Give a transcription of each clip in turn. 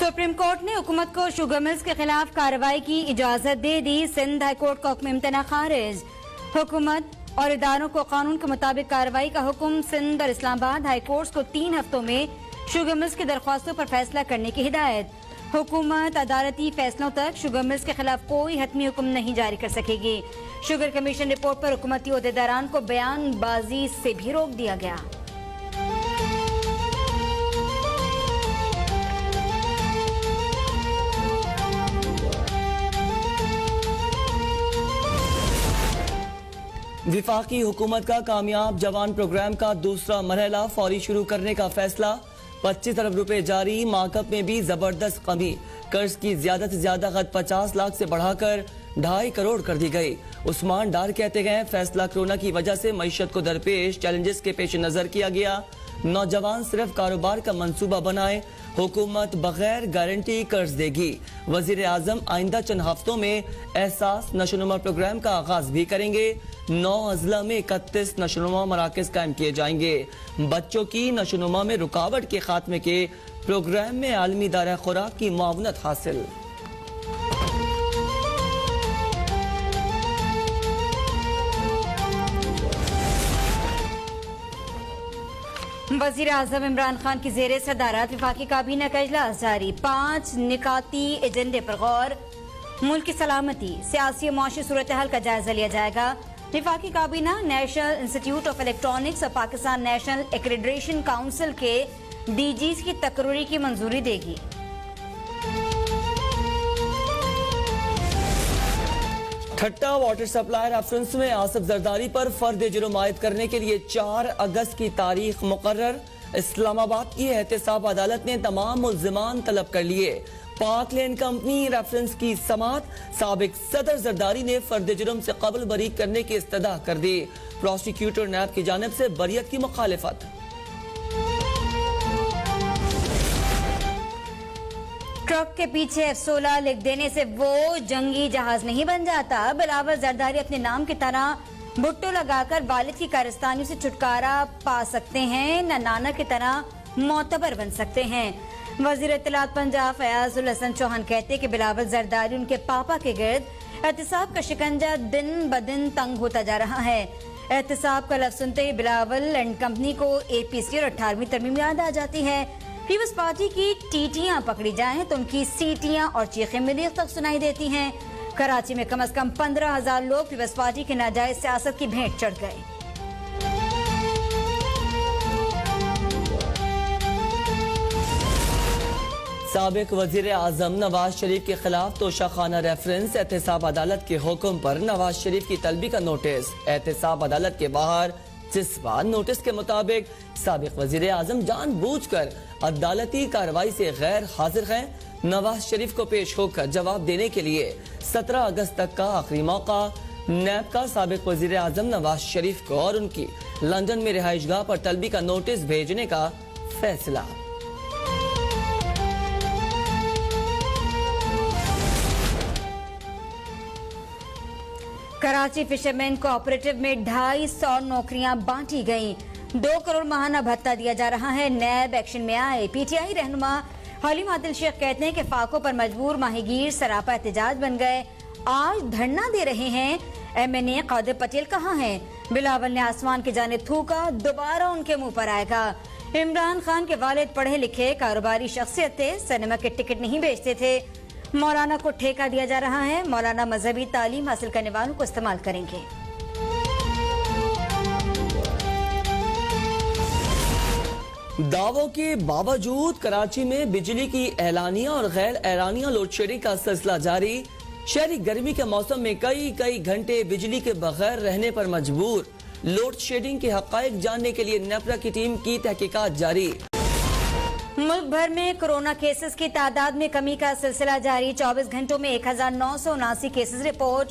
Supreme court ने हुकूमत को शुगर मिल्स के खिलाफ कार्रवाई की इजाजत दे दी। सिंध हाई कोर्ट का हुक्म इम्तना खारिज। हुकूमत और इदारों को कानून के मुताबिक कार्रवाई का हुक्म। सिंध और इस्लामाबाद हाई कोर्ट को 3 हफ्तों में शुगर मिल्स की दरख्वास्तों पर फैसला करने की हिदायत। हुकूमत अदालती फैसलों तक शुगर मिल्स के खिलाफ कोई हतमी हुक्म नहीं जारी कर सकेगी। शुगर कमीशन रिपोर्ट पर हुकूमती ओहदेदारान को बयानबाजी से भी रोक दिया गया। विफाकी हुकूमत का कामयाब जवान प्रोग्राम का दूसरा मरहला फौरी शुरू करने का फैसला। 25 अरब रुपए जारी। मार्कअप में भी जबरदस्त कमी। कर्ज की ज्यादा से ज्यादा हद 50 लाख से बढ़ाकर 2.5 करोड़ कर दी गई। उस्मान डार कहते गए फैसला कोरोना की वजह से मईशत को दरपेश चैलेंजेस के पेश नजर किया गया। नौजवान सिर्फ कारोबार का मंसूबा बनाए। हुकूमत बगैर गारंटी कर्ज देगी। वजीर आजम आइंदा चंद हफ्तों में एहसास नशोनुमा प्रोग्राम का आगाज भी करेंगे। 9 अजला में 31 नशोनुमा मराकज कायम किए जाएंगे। बच्चों की नशोनुमा में रुकावट के खात्मे के प्रोग्राम में आलमी दायरा खुराक की मुआवनत हासिल। वजीर आजम इमरान खान की जेर सदारत विफाकी काबीना का इजलास जारी। 5 निकाती एजेंडे पर गौर। मुल्क की सलामती, सियासी और मुआशी सूरत हाल का जायजा लिया जाएगा। विफाकी काबीना नेशनल इंस्टीट्यूट ऑफ इलेक्ट्रॉनिक्स और पाकिस्तान नेशनल एक्रेडिटेशन काउंसिल के डीजीज की तकरीरी की मंजूरी देगी। ठट्टा वाटर सप्लायर रेफरेंस में आसिफ जरदारी पर फर्द जुर्म आयद करने के लिए 4 अगस्त की तारीख मुकर्रर। इस्लामाबाद की एहतसाब अदालत ने तमाम मुल्जिमान तलब कर लिए। पाक लेन कंपनी रेफरेंस की समात। साबिक सदर जरदारी ने फर्द जुर्म से कबल बरी करने की इस्तदा कर दी। प्रोसिक्यूटर नैब की जानिब से बरियत की मुखालिफत। ट्रक के पीछे F-16 लिख देने से वो जंगी जहाज नहीं बन जाता। बिलावल जरदारी अपने नाम की तरह भुट्टो लगाकर वालिद की कारस्तानियों से छुटकारा पा सकते हैं, न नाना की तरह मोतबर बन सकते हैं। वजीर इत्तलात पंजाब फयाजुल हसन चौहान कहते कि बिलावल जरदारी उनके पापा के गिर्द एहतसाब का शिकंजा दिन ब दिन तंग होता जा रहा है। एहतसाब का लफ्ज सुनते ही बिलावल एंड कंपनी को APC और 18वीं तरमीम याद आ जाती है। पीपल्स पार्टी की टीटियां पकड़ी जाएं तो उनकी सीटियां और चीखें मरीख तक सुनाई देती हैं। कराची में कम से कम 15,000 लोग पीपल्स पार्टी की नाजायज सियासत की भेंट चढ़ गए। साबिक वजीर आजम नवाज शरीफ के खिलाफ तोशाखाना रेफरेंस। एहतसाब अदालत के हुक्म पर नवाज शरीफ की तलबी का नोटिस। एहतसाब अदालत के बाहर जिसवा नोटिस के मुताबिक साबिक वजीर आजम जानबूझकर अदालती कार्रवाई से गैर हाजिर हैं। नवाज शरीफ को पेश होकर जवाब देने के लिए 17 अगस्त तक का आखिरी मौका। नैब का साबिक वजीर आजम नवाज शरीफ को और उनकी लंदन में रिहाइशगाह पर तलबी का नोटिस भेजने का फैसला। कराची फिशरमैन कोऑपरेटिव में 250 नौकरियां बांटी गईं। 2 करोड़ माहाना भत्ता दिया जा रहा है। नैब एक्शन में आए। PTI रहनुमा हलीम आदिल शेख कहते हैं कि फाकों पर मजबूर माहीगीर सरापा एहतजाज बन गए। आज धरना दे रहे हैं। MNA कादिर पटेल कहाँ हैं? बिलावल ने आसमान की जानिब थूका, दोबारा उनके मुंह पर आएगा। इमरान खान के वालिद पढ़े लिखे कारोबारी शख्सियत थे, सिनेमा के टिकट नहीं बेचते थे। मौलाना को ठेका दिया जा रहा है। मौलाना मजहबी तालीम हासिल करने वालों को इस्तेमाल करेंगे। दावों के बावजूद कराची में बिजली की एलानिया और गैर एलानिया लोड शेडिंग का सिलसिला जारी। शहरी गर्मी के मौसम में कई घंटे बिजली के बगैर रहने पर मजबूर। लोड शेडिंग के हकायक जानने के लिए नेपरा की टीम की तहकीकात जारी। मुल्क भर में कोरोना केसेस की तादाद में कमी का सिलसिला जारी। 24 घंटों में 1979 केसेस रिपोर्ट।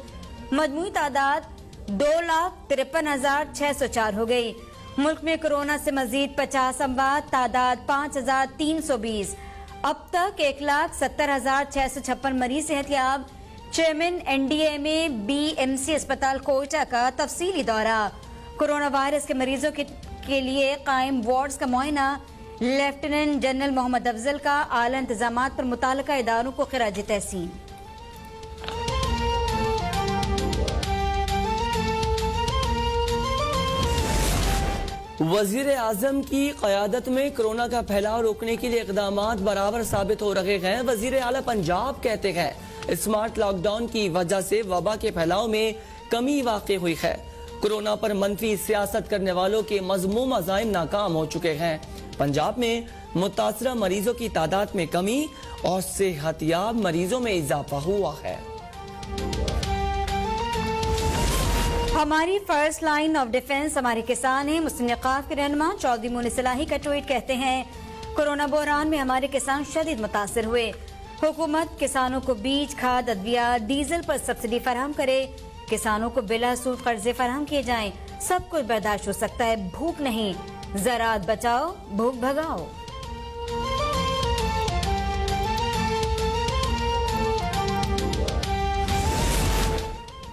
मजमूई तादाद 2,53,604 हो गई। मुल्क में कोरोना से मजीद 50 अमवात। तादाद 5,320। अब तक 1,70,656 मरीज सेहतयाब। चेयरमैन NDMA BMC अस्पताल कोयटा का तफसीली दौरा। कोरोना वायरस के मरीजों के लिए कायम वार्ड्स का मुआयना। लेफ्टिनेंट जनरल मोहम्मद अफजल का आला इंतजामात पर मुताल्लिका इदारों को खिराज तहसीन। वजीर आजम की क़यादत में कोरोना का फैलाव रोकने के लिए इक़दाम बराबर साबित हो रहे हैं। वजीर आला पंजाब कहते हैं स्मार्ट लॉकडाउन की वजह से वबा के फैलाव में कमी वाक़ई हुई है। कोरोना पर मनफी सियासत करने वालों के मज़मूम अज़ाइम नाकाम हो चुके हैं। पंजाब में मुतासरा मरीजों की तादाद में कमी और सेहतयाब मरीजों में इजाफा हुआ है। हमारी फर्स्ट लाइन ऑफ डिफेंस हमारे किसान हैं। मुस्लिम निकाफ के रहनुमा चौधरी मोइन सलाही का ट्वीट कहते हैं कोरोना बहरान में हमारे किसान शदीद मुतासर हुए। हुकूमत किसानों को बीज, खाद, अद्विया, डीजल पर सब्सिडी फराहम करे। किसानों को बिला सूद कर्जे फराहम किए जाएं। सब कुछ बर्दाश्त हो सकता है, भूख नहीं। ज़राअत बचाओ, भूख भगाओ।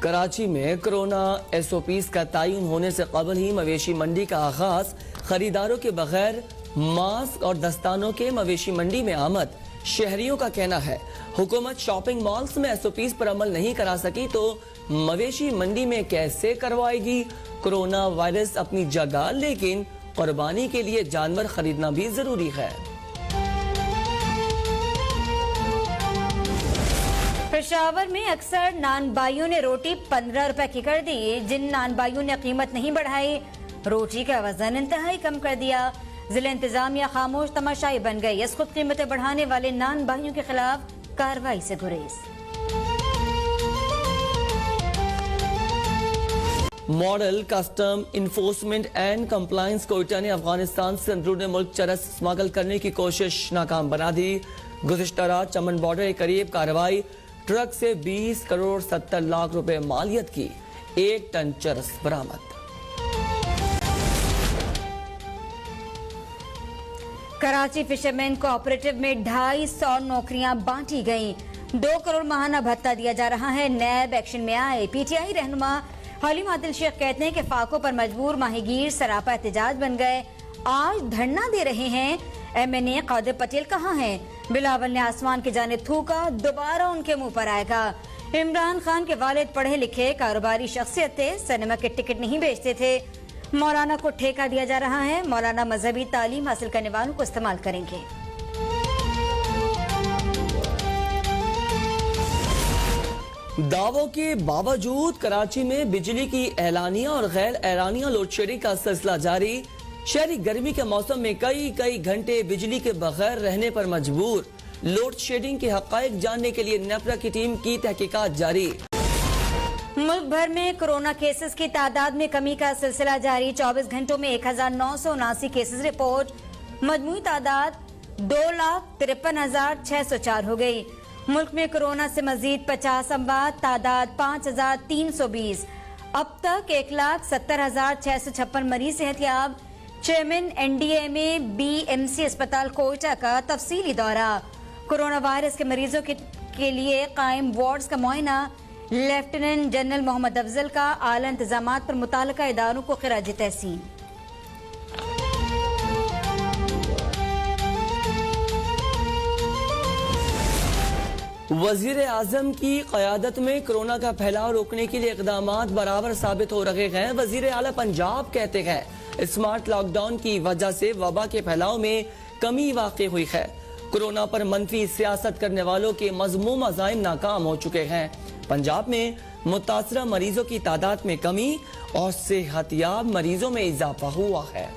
कराची में कोरोना SOPs का तयन होने से कबल ही मवेशी मंडी का आगाज। खरीदारों के बगैर मास्क और दस्तानों के मवेशी मंडी में आमद। शहरियों का कहना है हुकूमत शॉपिंग मॉल्स में SOPs पर अमल नहीं करा सकी तो मवेशी मंडी में कैसे करवाएगी। कोरोना वायरस अपनी जगह, लेकिन कुर्बानी के लिए जानवर खरीदना भी जरूरी है। पेशावर में अक्सर नान बाइयों ने रोटी 15 रुपए की कर दी। जिन नान बाइयों ने कीमत नहीं बढ़ाई, रोटी का वजन इंतहाई कम कर दिया। जिला इंतजामिया खामोश तमाशाई बन गई। इस खुद कीमतें बढ़ाने वाले नान बाइयों के खिलाफ कार्रवाई से गुरेज। Model custom enforcement and compliance Quetta ने अफगानिस्तान से अंदरूनी मुल्क चरस स्मगल करने की कोशिश नाकाम बना दी। गुज़िश्ता रात चमन बॉर्डर के करीब कार्रवाई। ट्रक से 20 करोड़ 70 लाख रुपए मालियत की 1 टन चरस बरामद। कराची फिशरमैन कोऑपरेटिव में 250 नौकरियां बांटी गईं। 2 करोड़ माहाना भत्ता दिया जा रहा है। नैब एक्शन में आए। PTI रहनुमा हलीम आदिल शेख कहते हैं कि फाकों पर मजबूर माहीगीर सरापा एहतजाज बन गए। आज धरना दे रहे हैं। MNA कादिर पटेल कहाँ हैं? बिलावल ने आसमान की जानिब थूका, दोबारा उनके मुंह पर आएगा। इमरान खान के वालिद पढ़े लिखे कारोबारी शख्सियत थे, सिनेमा के टिकट नहीं बेचते थे। मौलाना को ठेका दिया जा रहा है। मौलाना मजहबी तालीम हासिल करने वालों को इस्तेमाल करेंगे। दावों के बावजूद कराची में बिजली की एलानिया और गैर एलानिया लोड शेडिंग का सिलसिला जारी। शहरी गर्मी के मौसम में कई घंटे बिजली के बगैर रहने पर मजबूर। लोड शेडिंग के हकायक जानने के लिए नेपरा की टीम की तहकीकात जारी। मुल्क भर में कोरोना केसेस की तादाद में कमी का सिलसिला जारी। 24 घंटों में 1979 केसेस रिपोर्ट। मजमूई तादाद 2,53,604 हो गई। मुल्क में कोरोना से मजीद 50 अमवात। तादाद 5,320। अब तक 1,70,656 मरीज सेहतयाब। चेयरमैन NDMA BMC अस्पताल कोयटा का तफसीली दौरा। कोरोना वायरस के मरीजों के लिए कायम वार्ड्स का मुआयना। लेफ्टिनेंट जनरल मोहम्मद अफजल का आला इंतजामात पर मुताल्लिका इदारों को खिराज तहसीन। वजीर आजम की क़यादत में कोरोना का फैलाव रोकने के लिए इक़दाम बराबर साबित हो रहे हैं। वजीर आला पंजाब कहते हैं स्मार्ट लॉकडाउन की वजह से वबा के फैलाव में कमी वाक़ई हुई है। कोरोना पर मनफी सियासत करने वालों के मज़मूम अज़ाइम नाकाम हो चुके हैं। पंजाब में मुतासरा मरीजों की तादाद में कमी और सेहतयाब मरीजों में इजाफा हुआ है।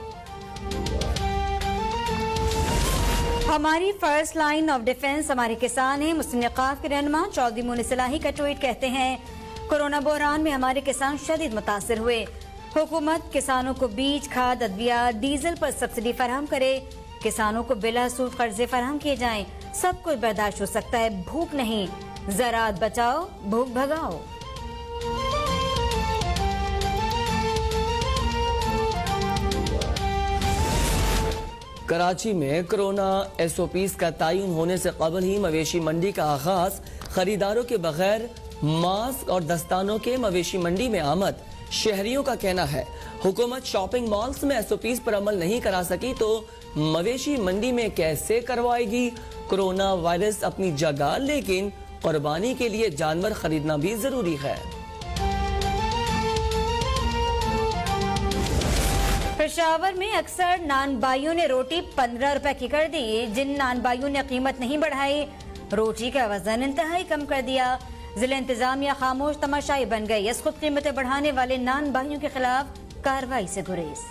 हमारी फर्स्ट लाइन ऑफ डिफेंस हमारे किसान हैं। मुस्लिम निकाफ के रहनुमा चौधरी मोइन सलाही का ट्वीट कहते हैं कोरोना बहरान में हमारे किसान शदीद मुतासर हुए। हुकूमत किसानों को बीज, खाद, अद्विया, डीजल पर सब्सिडी फराहम करे। किसानों को बिला सूद कर्जे फराहम किए जाएं। सब कुछ बर्दाश्त हो सकता है, भूख नहीं। ज़राअत बचाओ, भूख भगाओ। कराची में कोरोना SOPs का तयन होने से कबल ही मवेशी मंडी का आगाज। खरीदारों के बगैर मास्क और दस्तानों के मवेशी मंडी में आमद। शहरियों का कहना है हुकूमत शॉपिंग मॉल्स में SOPs पर अमल नहीं करा सकी तो मवेशी मंडी में कैसे करवाएगी कोरोना वायरस अपनी जगह, लेकिन कुर्बानी के लिए जानवर खरीदना भी जरूरी है। पेशावर में अक्सर नानबाइयों ने रोटी 15 रुपए की कर दी। जिन नानबाइयों ने कीमत नहीं बढ़ाई, रोटी का वजन इंतहाई कम कर दिया। जिला इंतजामिया खामोश तमाशाई बन गई। इस खुद कीमतें बढ़ाने वाले नानबाइयों के खिलाफ कार्रवाई से गुरेज।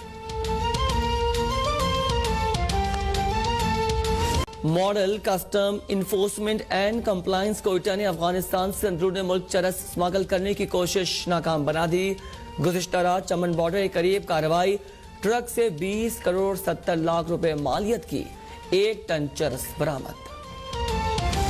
Model custom enforcement and compliance Quetta ने अफगानिस्तान से अंदरूनी मुल्क चरस स्मगल करने की कोशिश नाकाम बना दी। गुज़िश्ता रात चमन बॉर्डर के करीब कार्रवाई, ट्रक से 20 करोड़ 70 लाख रुपए मालियत की 1 टन चरस बरामद।